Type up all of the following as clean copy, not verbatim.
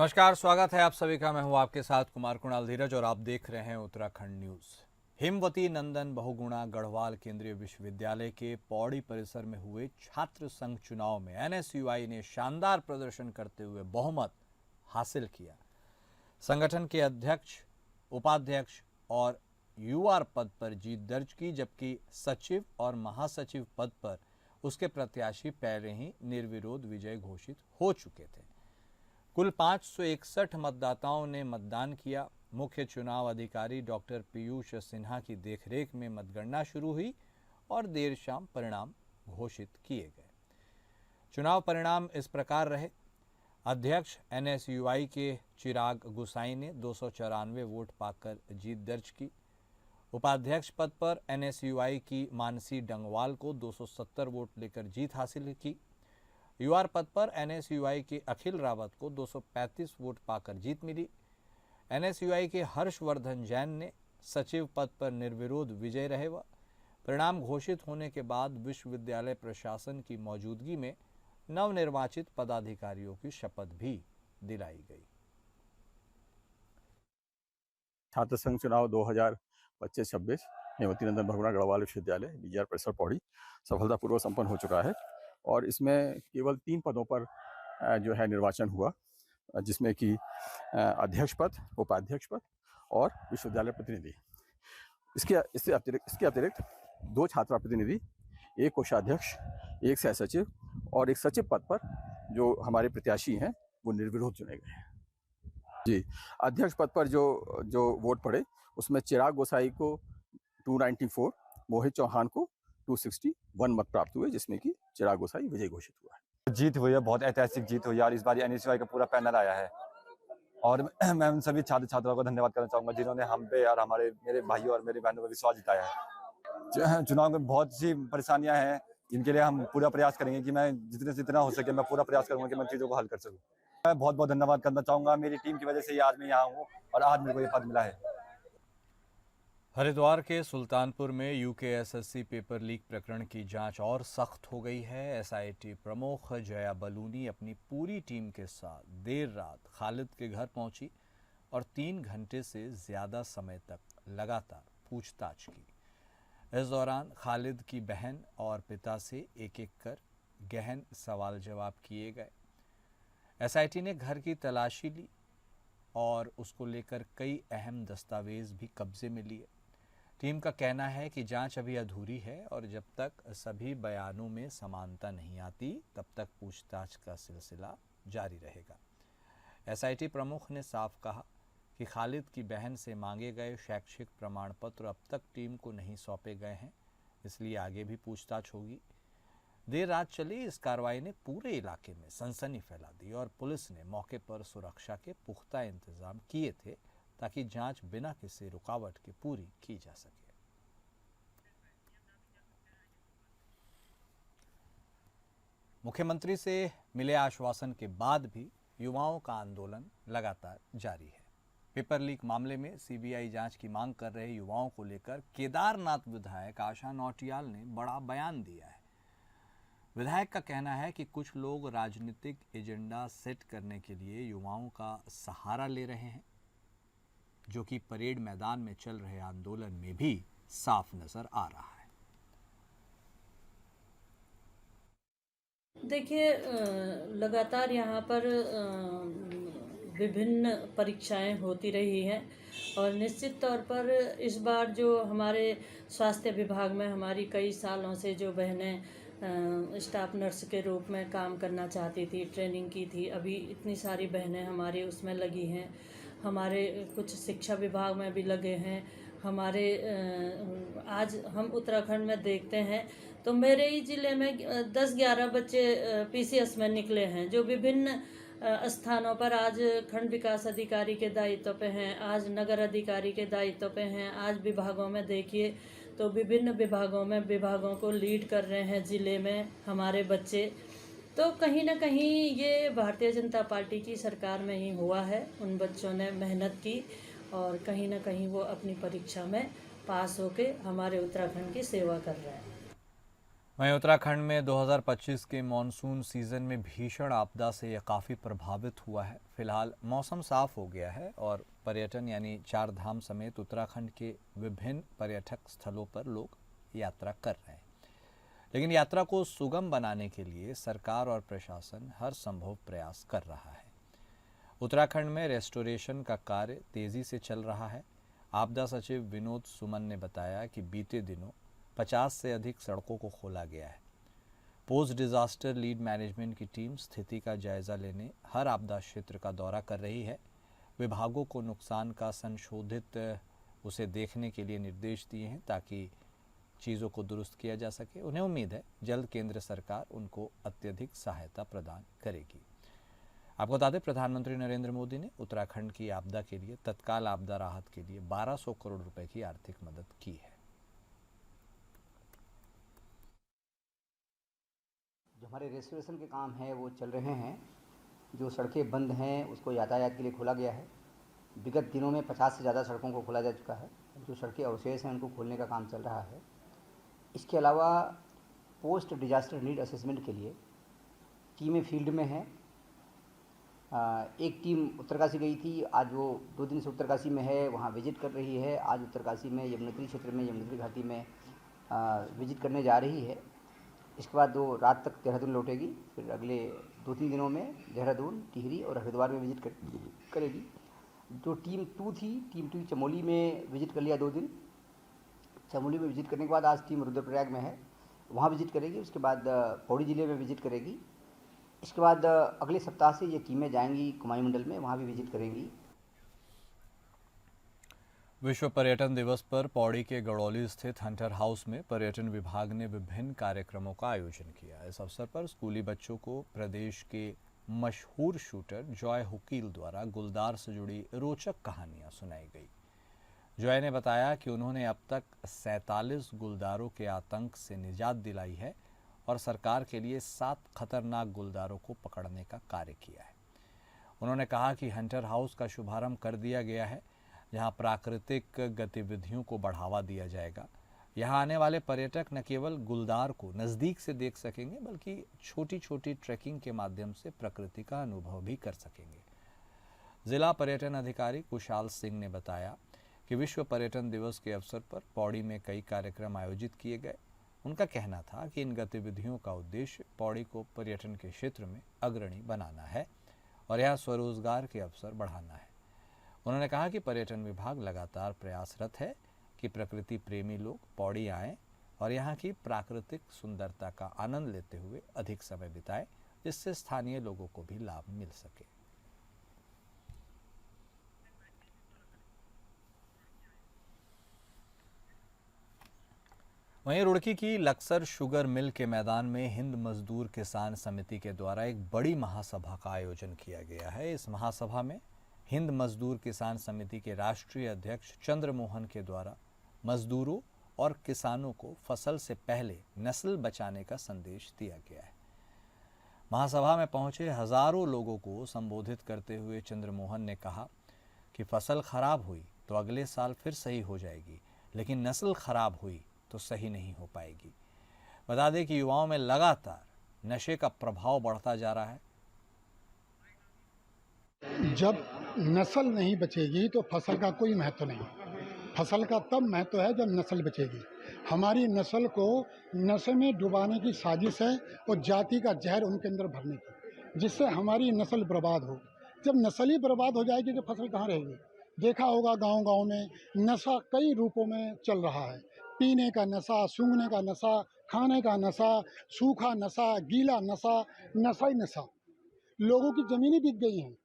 नमस्कार, स्वागत है आप सभी का। मैं हूं आपके साथ कुमार कुणाल धीरज और आप देख रहे हैं उत्तराखंड न्यूज। हेमवती नंदन बहुगुणा गढ़वाल केंद्रीय विश्वविद्यालय के पौड़ी परिसर में हुए छात्र संघ चुनाव में एनएसयूआई ने शानदार प्रदर्शन करते हुए बहुमत हासिल किया। संगठन के अध्यक्ष, उपाध्यक्ष और यूआर पद पर जीत दर्ज की, जबकि सचिव और महासचिव पद पर उसके प्रत्याशी पहले ही निर्विरोध विजय घोषित हो चुके थे। कुल 561 मतदाताओं ने मतदान किया। मुख्य चुनाव अधिकारी डॉक्टर पीयूष सिन्हा की देखरेख में मतगणना शुरू हुई और देर शाम परिणाम घोषित किए गए। चुनाव परिणाम इस प्रकार रहे। अध्यक्ष एनएसयूआई के चिराग गुसाई ने 294 वोट पाकर जीत दर्ज की। उपाध्यक्ष पद पर एनएसयूआई की मानसी डंगवाल को 270 वोट लेकर जीत हासिल की। यूआर पद पर एनएसयूआई के अखिल रावत को 235 वोट पाकर जीत मिली। एनएसयूआई के हर्षवर्धन जैन ने सचिव पद पर निर्विरोध विजय रहे। परिणाम घोषित होने के बाद विश्वविद्यालय प्रशासन की मौजूदगी में नवनिर्वाचित पदाधिकारियों की शपथ भी दिलाई गई। छात्र संघ चुनाव 2025-26 हेमवती नंदन बहुगुणा गढ़वाल विश्वविद्यालय बीजीआर परिसर पौड़ी सफलतापूर्वक संपन्न हो चुका है और इसमें केवल 3 पदों पर जो है निर्वाचन हुआ, जिसमें कि अध्यक्ष पद, उपाध्यक्ष पद और विश्वविद्यालय प्रतिनिधि। इसके अतिरिक्त 2 छात्रा प्रतिनिधि, 1 कोषाध्यक्ष, 1 सह सचिव और 1 सचिव पद पर जो हमारे प्रत्याशी हैं वो निर्विरोध चुने गए हैं। जी, अध्यक्ष पद पर जो वोट पड़े उसमें चिराग गोसाई को 294, मोहित चौहान को 261 मत प्राप्त हुए, जिसमें कि चिराग गोसाई विजयी घोषित हुआ है। जीत हुई है, बहुत ऐतिहासिक जीत हुई है और इस बार एनएसयूआई का पूरा पैनल आया है और मैं उन सभी छात्र छात्राओं को धन्यवाद करना चाहूँगा जिन्होंने हम पे और मेरे भाइयों और मेरी बहनों पर विश्वास जताया है। चुनाव में बहुत सी परेशानियां हैं, इनके लिए हम पूरा प्रयास करेंगे कि मैं जितना हो सके मैं पूरा प्रयास करूँगा कि मैं चीज़ों को हल कर सकूँ। मैं बहुत बहुत धन्यवाद करना चाहूँगा, मेरी टीम की वजह से आज मैं यहाँ हूँ और आज मेरे को ये पद मिला है। हरिद्वार के सुल्तानपुर में यूकेएसएससी पेपर लीक प्रकरण की जांच और सख्त हो गई है। एसआईटी प्रमुख जया बलूनी अपनी पूरी टीम के साथ देर रात खालिद के घर पहुंची और 3 घंटे से ज़्यादा समय तक लगातार पूछताछ की। इस दौरान खालिद की बहन और पिता से एक-एक कर गहन सवाल जवाब किए गए। एसआईटी ने घर की तलाशी ली और उसको लेकर कई अहम दस्तावेज भी कब्जे में लिए। टीम का कहना है कि जांच अभी अधूरी है और जब तक सभी बयानों में समानता नहीं आती तब तक पूछताछ का सिलसिला जारी रहेगा। एसआईटी प्रमुख ने साफ कहा कि खालिद की बहन से मांगे गए शैक्षिक प्रमाण पत्र अब तक टीम को नहीं सौंपे गए हैं, इसलिए आगे भी पूछताछ होगी। देर रात चली इस कार्रवाई ने पूरे इलाके में सनसनी फैला दी और पुलिस ने मौके पर सुरक्षा के पुख्ता इंतजाम किए थे ताकि जांच बिना किसी रुकावट के पूरी की जा सके। मुख्यमंत्री से मिले आश्वासन के बाद भी युवाओं का आंदोलन लगातार जारी है। पेपर लीक मामले में सीबीआई जांच की मांग कर रहे युवाओं को लेकर केदारनाथ विधायक आशा नौटियाल ने बड़ा बयान दिया है। विधायक का कहना है कि कुछ लोग राजनीतिक एजेंडा सेट करने के लिए युवाओं का सहारा ले रहे हैं, जो कि परेड मैदान में चल रहे आंदोलन में भी साफ नजर आ रहा है। देखिए, लगातार यहाँ पर विभिन्न परीक्षाएं होती रही हैं और निश्चित तौर पर इस बार जो हमारे स्वास्थ्य विभाग में हमारी कई सालों से जो बहनें स्टाफ नर्स के रूप में काम करना चाहती थी, ट्रेनिंग की थी, अभी इतनी सारी बहनें हमारी उसमें लगी हैं। हमारे कुछ शिक्षा विभाग में भी लगे हैं। हमारे आज हम उत्तराखंड में देखते हैं तो मेरे ही ज़िले में 10-11 बच्चे पीसीएस में निकले हैं, जो विभिन्न स्थानों पर आज खंड विकास अधिकारी के दायित्व पे हैं, आज नगर अधिकारी के दायित्व पे हैं, आज विभागों में देखिए तो विभिन्न विभागों को लीड कर रहे हैं ज़िले में हमारे बच्चे। तो कहीं ना कहीं ये भारतीय जनता पार्टी की सरकार में ही हुआ है। उन बच्चों ने मेहनत की और कहीं ना कहीं वो अपनी परीक्षा में पास होके हमारे उत्तराखंड की सेवा कर रहे हैं। वहीं उत्तराखंड में 2025 के मॉनसून सीजन में भीषण आपदा से यह काफ़ी प्रभावित हुआ है। फिलहाल मौसम साफ हो गया है और पर्यटन यानी चार धाम समेत उत्तराखंड के विभिन्न पर्यटक स्थलों पर लोग यात्रा कर रहे हैं। लेकिन यात्रा को सुगम बनाने के लिए सरकार और प्रशासन हर संभव प्रयास कर रहा है। उत्तराखंड में रेस्टोरेशन का कार्य तेजी से चल रहा है। आपदा सचिव विनोद सुमन ने बताया कि बीते दिनों 50 से अधिक सड़कों को खोला गया है। पोस्ट डिजास्टर लीड मैनेजमेंट की टीम स्थिति का जायजा लेने हर आपदा क्षेत्र का दौरा कर रही है। विभागों को नुकसान का संशोधित उसे देखने के लिए निर्देश दिए हैं ताकि चीज़ों को दुरुस्त किया जा सके। उन्हें उम्मीद है जल्द केंद्र सरकार उनको अत्यधिक सहायता प्रदान करेगी। आपको बता दें, प्रधानमंत्री नरेंद्र मोदी ने उत्तराखंड की आपदा के लिए तत्काल आपदा राहत के लिए 1200 करोड़ रुपए की आर्थिक मदद की है। जो हमारे रेस्टोरेशन के काम हैं वो चल रहे हैं। जो सड़कें बंद हैं उसको यातायात के लिए खोला गया है। विगत दिनों में 50 से ज़्यादा सड़कों को खोला जा चुका है। जो सड़कें अवशेष हैं उनको खोलने का काम चल रहा है। इसके अलावा पोस्ट डिजास्टर नीड असेसमेंट के लिए टीमें फील्ड में हैं। एक टीम उत्तरकाशी गई थी, आज वो 2 दिन से उत्तरकाशी में है, वहाँ विजिट कर रही है। आज उत्तरकाशी में यमुनोत्री क्षेत्र में यमुनोत्री घाटी में विजिट करने जा रही है। इसके बाद वो रात तक देहरादून लौटेगी। फिर अगले 2-3 दिनों में देहरादून, टिहरी और हरिद्वार में विजिट करेगी। जो टीम 2 थी, टीम 2 चमोली में विजिट कर लिया 2 दिन। चमोली में विजिट करने के बाद आज टीम रुद्रप्रयाग में है, वहाँ विजिट करेगी। उसके बाद पौड़ी ज़िले में विजिट करेगी। इसके बाद अगले सप्ताह से ये टीमें जाएंगी कुमाऊं मंडल में, वहाँ भी विजिट करेंगी। विश्व पर्यटन दिवस पर पौड़ी के गड़ौली स्थित हंटर हाउस में पर्यटन विभाग ने विभिन्न कार्यक्रमों का आयोजन किया। इस अवसर पर स्कूली बच्चों को प्रदेश के मशहूर शूटर जॉय हुकील द्वारा गुलदार से जुड़ी रोचक कहानियां सुनाई गई। जॉय ने बताया कि उन्होंने अब तक 47 गुलदारों के आतंक से निजात दिलाई है और सरकार के लिए 7 खतरनाक गुलदारों को पकड़ने का कार्य किया है। उन्होंने कहा कि हंटर हाउस का शुभारंभ कर दिया गया है, जहां प्राकृतिक गतिविधियों को बढ़ावा दिया जाएगा। यहां आने वाले पर्यटक न केवल गुलदार को नज़दीक से देख सकेंगे बल्कि छोटी छोटी ट्रैकिंग के माध्यम से प्रकृति का अनुभव भी कर सकेंगे। जिला पर्यटन अधिकारी कुशाल सिंह ने बताया कि विश्व पर्यटन दिवस के अवसर पर पौड़ी में कई कार्यक्रम आयोजित किए गए। उनका कहना था कि इन गतिविधियों का उद्देश्य पौड़ी को पर्यटन के क्षेत्र में अग्रणी बनाना है और यहाँ स्वरोजगार के अवसर बढ़ाना है। उन्होंने कहा कि पर्यटन विभाग लगातार प्रयासरत है कि प्रकृति प्रेमी लोग पौड़ी आएं और यहाँ की प्राकृतिक सुंदरता का आनंद लेते हुए अधिक समय बिताएं, जिससे स्थानीय लोगों को भी लाभ मिल सके। वहीं रुड़की की लक्सर शुगर मिल के मैदान में हिंद मजदूर किसान समिति के द्वारा एक बड़ी महासभा का आयोजन किया गया है। इस महासभा में हिंद मजदूर किसान समिति के राष्ट्रीय अध्यक्ष चंद्रमोहन के द्वारा मजदूरों और किसानों को फसल से पहले नस्ल बचाने का संदेश दिया गया है। महासभा में पहुंचे हजारों लोगों को संबोधित करते हुए चंद्रमोहन ने कहा कि फसल खराब हुई तो अगले साल फिर सही हो जाएगी, लेकिन नस्ल खराब हुई तो सही नहीं हो पाएगी। बता दें कि युवाओं में लगातार नशे का प्रभाव बढ़ता जा रहा है। जब नस्ल नहीं बचेगी तो फसल का कोई महत्व नहीं। फसल का तब महत्व है जब नस्ल बचेगी। हमारी नस्ल को नशे में डुबाने की साजिश है और जाति का जहर उनके अंदर भरने की, जिससे हमारी नस्ल बर्बाद हो। जब नस्ल ही बर्बाद हो जाएगी तो फसल कहाँ रहेगी। देखा होगा गांव-गांव में नशा कई रूपों में चल रहा है। पीने का नशा, सूंघने का नशा, खाने का नशा, सूखा नशा, गीला नशा, नशा ही नशा। लोगों की ज़मीनें बिक गई हैं।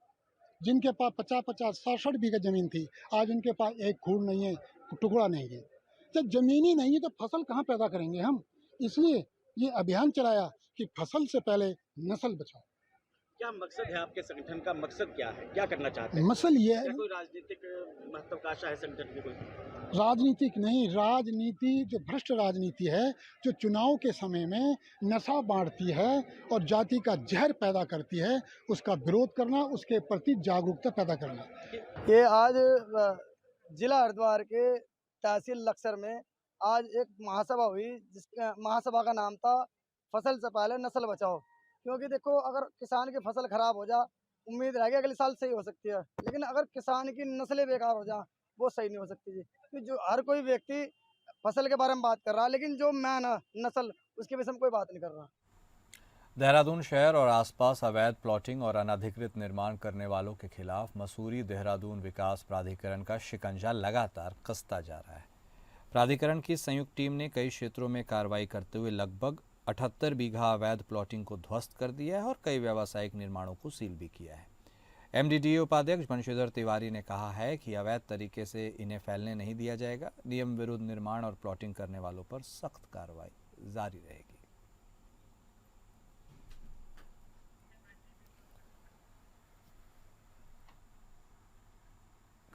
जिनके पास 50-50, 60-60 बीघा ज़मीन थी, आज उनके पास एक खूर नहीं है, टुकड़ा नहीं है। जब ज़मीन ही नहीं है तो फसल कहाँ पैदा करेंगे हम। इसलिए ये अभियान चलाया कि फसल से पहले नस्ल बचाओ। क्या मकसद है आपके संगठन का? मकसद क्या है, क्या करना चाहते हैं? मसल ये है, क्या कोई राजनीतिक महत्वाकांक्षा है संगठन की? कोई राजनीतिक नहीं, राजनीति जो भ्रष्ट राजनीति है, जो चुनाव के समय में नशा बांटती है और जाति का जहर पैदा करती है, उसका विरोध करना, उसके प्रति जागरूकता पैदा करना। ये आज जिला हरिद्वार के तहसील लक्सर में आज एक महासभा हुई जिसका महासभा का नाम था फसल से पहले नस्ल बचाओ। क्योंकि देखो अगर किसान की फसल खराब हो जा, उम्मीद रहेगी अगले साल सही हो सकती है, लेकिन अगर किसान की नस्लें बेकार हो जा वो सही नहीं हो सकती जी। कि जो हर कोई व्यक्ति फसल के बारे में बात कर रहा है, लेकिन जो मैन है नस्ल उसके विषय में कोई बात नहीं कर रहा। देहरादून शहर और आसपास अवैध प्लॉटिंग और अनधिकृत निर्माण करने वालों के खिलाफ मसूरी देहरादून विकास प्राधिकरण का शिकंजा लगातार कसता जा रहा है। प्राधिकरण की संयुक्त टीम ने कई क्षेत्रों में कार्रवाई करते हुए लगभग 78 बीघा अवैध प्लॉटिंग को ध्वस्त कर दिया है और कई व्यावसायिक निर्माणों को सील भी किया है। एमडीडीए उपाध्यक्ष बंशीधर तिवारी ने कहा है कि अवैध तरीके से इन्हें फैलने नहीं दिया जाएगा। नियम विरुद्ध निर्माण और प्लॉटिंग करने वालों पर सख्त कार्रवाई जारी रहेगी।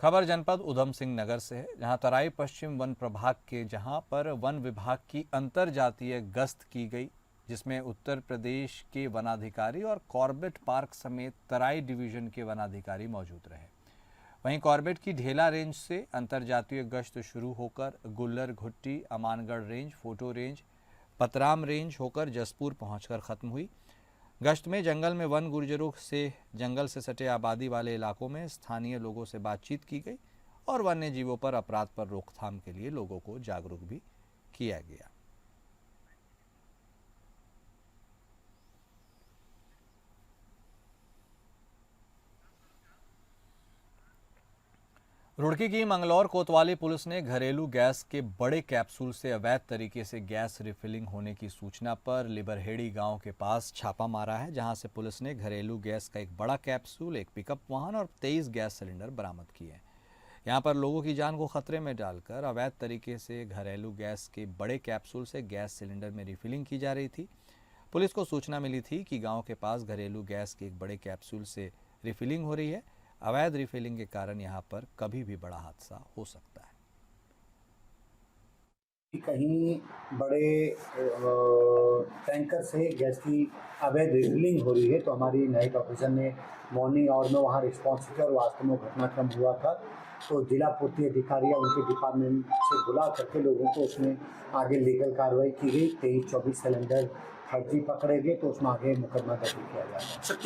खबर जनपद उधम सिंह नगर से है, जहां तराई पश्चिम वन प्रभाग के जहां पर वन विभाग की अंतरजातीय गश्त की गई, जिसमें उत्तर प्रदेश के वनाधिकारी और कॉर्बेट पार्क समेत तराई डिवीजन के वनाधिकारी मौजूद रहे। वहीं कॉर्बेट की ढेला रेंज से अंतरजातीय गश्त शुरू होकर Gullar Ghutti, Amangarh range, Phato range, Patram range होकर जसपुर पहुंचकर खत्म हुई। गश्त में जंगल में वन गुर्जरों से जंगल से सटे आबादी वाले इलाकों में स्थानीय लोगों से बातचीत की गई और वन्य जीवों पर अपराध पर रोकथाम के लिए लोगों को जागरूक भी किया गया। रुड़की की मंगलौर कोतवाली पुलिस ने घरेलू गैस के बड़े कैप्सूल से अवैध तरीके से गैस रिफिलिंग होने की सूचना पर लिबरहेड़ी गांव के पास छापा मारा है, जहां से पुलिस ने घरेलू गैस का एक बड़ा कैप्सूल, एक पिकअप वाहन और 23 गैस सिलेंडर बरामद किए हैं। यहां पर लोगों की जान को खतरे में डालकर अवैध तरीके से घरेलू गैस के बड़े कैप्सूल से गैस सिलेंडर में रिफिलिंग की जा रही थी। पुलिस को सूचना मिली थी कि गाँव के पास घरेलू गैस के एक बड़े कैप्सूल से रिफिलिंग हो रही है। अवैध रिफिलिंग के कारण यहां पर कभी भी बड़ा हादसा हो सकता है। कहीं बड़े टैंकर से गैस की अवैध रिफिलिंग हो रही है, तो हमारी न्यायिक ऑफिसर ने मॉर्निंग आवर में वहाँ रिस्पॉन्स किया और वास्तव में घटनाक्रम हुआ था। तो जिला पूर्ति अधिकारी या उनके डिपार्टमेंट से बुला करके लोगों को उसमें आगे लीगल कार्रवाई की गई। 23-24 सिलेंडर फर्जी पकड़े गए, तो उसमें आगे मुकदमा दर्ज किया जाएगा। सर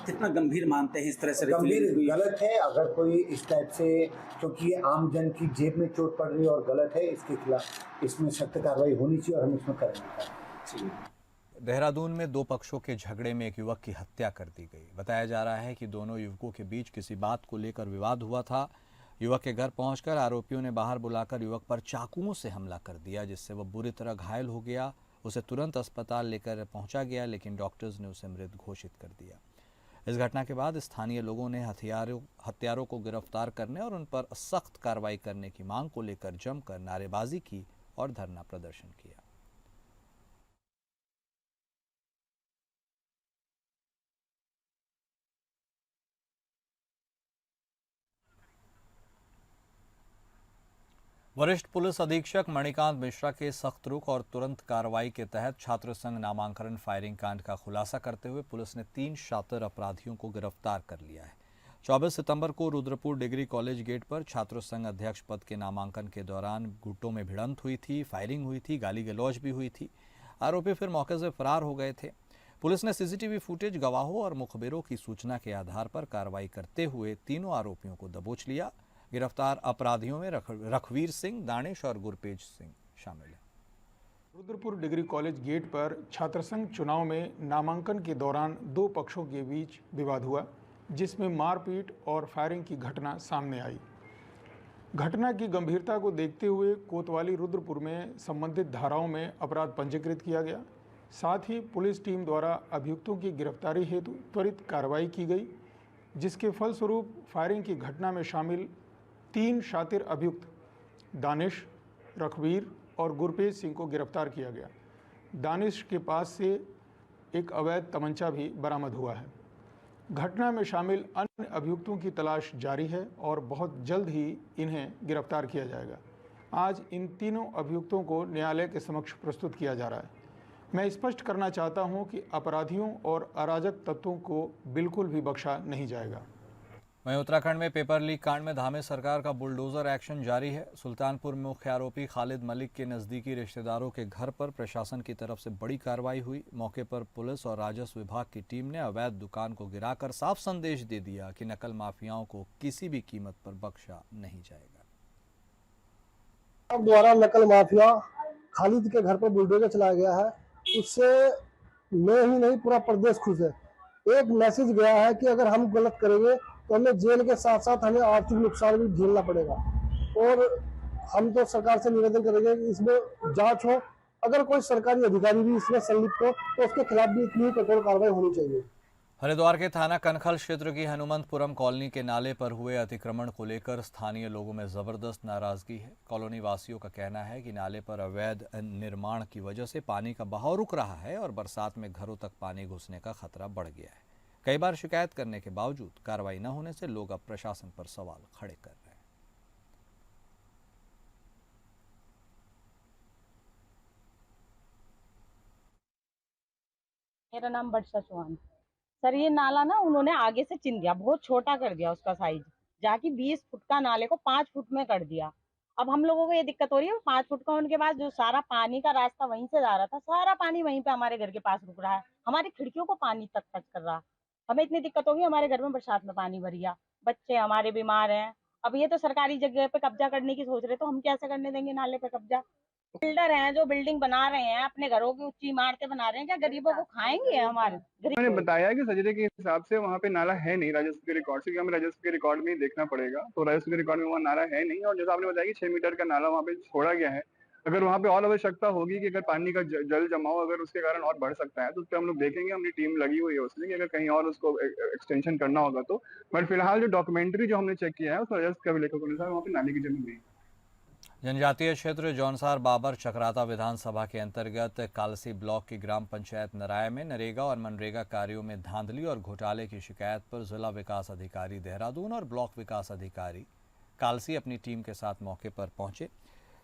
कितना गंभीर मानते हैं इस तरह से? गंभीर गलत है। अगर कोई इस टाइप से, क्योंकि ये आम जन की जेब में चोट पड़ रही है और गलत है, इसके खिलाफ इसमें सख्त कार्रवाई होनी चाहिए और हम इसमें करेंगे। देहरादून में दो पक्षों के झगड़े में एक युवक की हत्या कर दी गई। बताया जा रहा है कि दोनों युवकों के बीच किसी बात को लेकर विवाद हुआ था। युवक के घर पहुंचकर आरोपियों ने बाहर बुलाकर युवक पर चाकुओं से हमला कर दिया, जिससे वह बुरी तरह घायल हो गया। उसे तुरंत अस्पताल लेकर पहुंचा गया, लेकिन डॉक्टर्स ने उसे मृत घोषित कर दिया। इस घटना के बाद स्थानीय लोगों ने हत्यारों को गिरफ्तार करने और उन पर सख्त कार्रवाई करने की मांग को लेकर जमकर नारेबाजी की और धरना प्रदर्शन किया। वरिष्ठ पुलिस अधीक्षक मणिकांत मिश्रा के सख्त रुख और तुरंत कार्रवाई के तहत छात्र संघ नामांकन फायरिंग कांड का खुलासा करते हुए पुलिस ने 3 शातिर अपराधियों को गिरफ्तार कर लिया है। 24 सितंबर को रुद्रपुर डिग्री कॉलेज गेट पर छात्र संघ अध्यक्ष पद के नामांकन के दौरान गुटों में भिड़ंत हुई थी, फायरिंग हुई थी, गाली गलौज भी हुई थी। आरोपी फिर मौके से फरार हो गए थे। पुलिस ने सीसीटीवी फुटेज, गवाहों और मुखबिरों की सूचना के आधार पर कार्रवाई करते हुए तीनों आरोपियों को दबोच लिया। गिरफ्तार अपराधियों में रखवीर सिंह, दानिश और गुरपेज सिंह शामिल हैं। रुद्रपुर डिग्री कॉलेज गेट पर छात्रसंघ चुनाव में नामांकन के दौरान 2 पक्षों के बीच विवाद हुआ, जिसमें मारपीट और फायरिंग की घटना सामने आई। घटना की गंभीरता को देखते हुए कोतवाली रुद्रपुर में संबंधित धाराओं में अपराध पंजीकृत किया गया। साथ ही पुलिस टीम द्वारा अभियुक्तों की गिरफ्तारी हेतु त्वरित कार्रवाई की गई, जिसके फलस्वरूप फायरिंग की घटना में शामिल 3 शातिर अभियुक्त दानिश, रखवीर और गुरपेज सिंह को गिरफ्तार किया गया। दानिश के पास से एक अवैध तमंचा भी बरामद हुआ है। घटना में शामिल अन्य अभियुक्तों की तलाश जारी है और बहुत जल्द ही इन्हें गिरफ्तार किया जाएगा। आज इन तीनों अभियुक्तों को न्यायालय के समक्ष प्रस्तुत किया जा रहा है। मैं स्पष्ट करना चाहता हूं कि अपराधियों और अराजक तत्वों को बिल्कुल भी बख्शा नहीं जाएगा। वहीं उत्तराखंड में पेपर लीक कांड में धामी सरकार का बुलडोजर एक्शन जारी है। सुल्तानपुर में मुख्य आरोपी खालिद मलिक के नज़दीकी रिश्तेदारों के घर पर प्रशासन की तरफ से बड़ी कार्रवाई हुई। मौके पर पुलिस और राजस्व विभाग की टीम ने अवैध दुकान को गिराकर साफ संदेश दे दिया कि नकल माफियाओं को किसी भी कीमत पर बख्शा नहीं जाएगा। द्वारा नकल माफिया खालिद के घर पर बुलडोजर चलाया गया है, उससे मैं ही नहीं पूरा प्रदेश खुश है। एक मैसेज गया है कि अगर हम गलत करेंगे तो हमें जेल के साथ साथ हमें आर्थिक नुकसान भी झेलना पड़ेगा। और हम तो सरकार से निवेदन करेंगे कि इसमें जांच हो, अगर कोई सरकारी अधिकारी भी इसमें संलिप्त हो तो उसके खिलाफ भी इतनी कठोर कार्रवाई होनी चाहिए। हरिद्वार के थाना कनखल क्षेत्र की हनुमंतपुरम कॉलोनी के नाले पर हुए अतिक्रमण को लेकर स्थानीय लोगों में जबरदस्त नाराजगी है। कॉलोनी वासियों का कहना है कि नाले पर अवैध निर्माण की वजह से पानी का बहाव रुक रहा है और बरसात में घरों तक पानी घुसने का खतरा बढ़ गया है। कई बार शिकायत करने के बावजूद कार्रवाई न होने से लोग अब प्रशासन पर सवाल खड़े कर रहे हैं। मेरा नाम वर्षा चौहान। सर ये नाला ना उन्होंने आगे से चिन दिया, बहुत छोटा कर दिया उसका साइज, जाके 20 फुट का नाले को 5 फुट में कर दिया। अब हम लोगों को ये दिक्कत हो रही है, 5 फुट का होने के बाद जो सारा पानी का रास्ता वहीं से जा रहा था, सारा पानी वहीं पे हमारे घर के पास रुक रहा है, हमारी खिड़कियों को पानी तक टच कर रहा है। हमें इतनी दिक्कत होगी, हमारे घर में बरसात में पानी भर गया, बच्चे हमारे बीमार हैं। अब ये तो सरकारी जगह पे कब्जा करने की सोच रहे, तो हम कैसे करने देंगे नाले पे कब्जा? बिल्डर हैं जो बिल्डिंग बना रहे हैं, अपने घरों की ऊंची इमारतें बना रहे हैं, क्या गरीबों को खाएंगे? हमारे मैंने बताया कि सजरे के हिसाब से वहाँ पे नाला है नहीं राजस्व के रिकॉर्ड से, क्योंकि हमें राजस्व के रिकॉर्ड में ही देखना पड़ेगा। तो राजस्व के रिकॉर्ड में वहाँ नाला है नहीं, और जैसा आपने बताया कि 6 मीटर का नाला वहाँ पे छोड़ा गया है। अगर वहाँ पे और आवश्यकता होगी कि अगर पानी का जल जमाव अगर उसके कारण और बढ़ सकता है तो उस पर हम लोग देखेंगे। हमारी टीम लगी हुई है उसमें कि अगर कहीं और उसको एक्सटेंशन करना होगा तो। बट फिलहाल जो डॉक्यूमेंट्री जो हमने चेक किया है उसमें राजस्व के अभिलेखों के अनुसार वहाँ पे नाले की जमीन नहीं। जनजातीय क्षेत्र जौनसार बाबर चक्राता विधानसभा के अंतर्गत कालसी ब्लॉक की ग्राम पंचायत नराय में नरेगा और मनरेगा कार्यों में धांधली और घोटाले की शिकायत पर जिला विकास अधिकारी देहरादून और ब्लॉक विकास अधिकारी कालसी अपनी टीम के साथ मौके पर पहुंचे।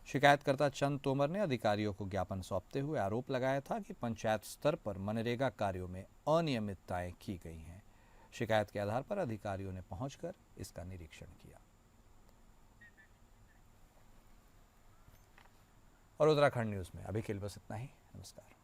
शिकायतकर्ता चंद तोमर ने अधिकारियों को ज्ञापन सौंपते हुए आरोप लगाया था कि पंचायत स्तर पर मनरेगा कार्यों में अनियमितताएं की गई हैं। शिकायत के आधार पर अधिकारियों ने पहुंचकर इसका निरीक्षण किया। और उत्तराखंड न्यूज़ में अभी के लिए बस इतना ही। नमस्कार।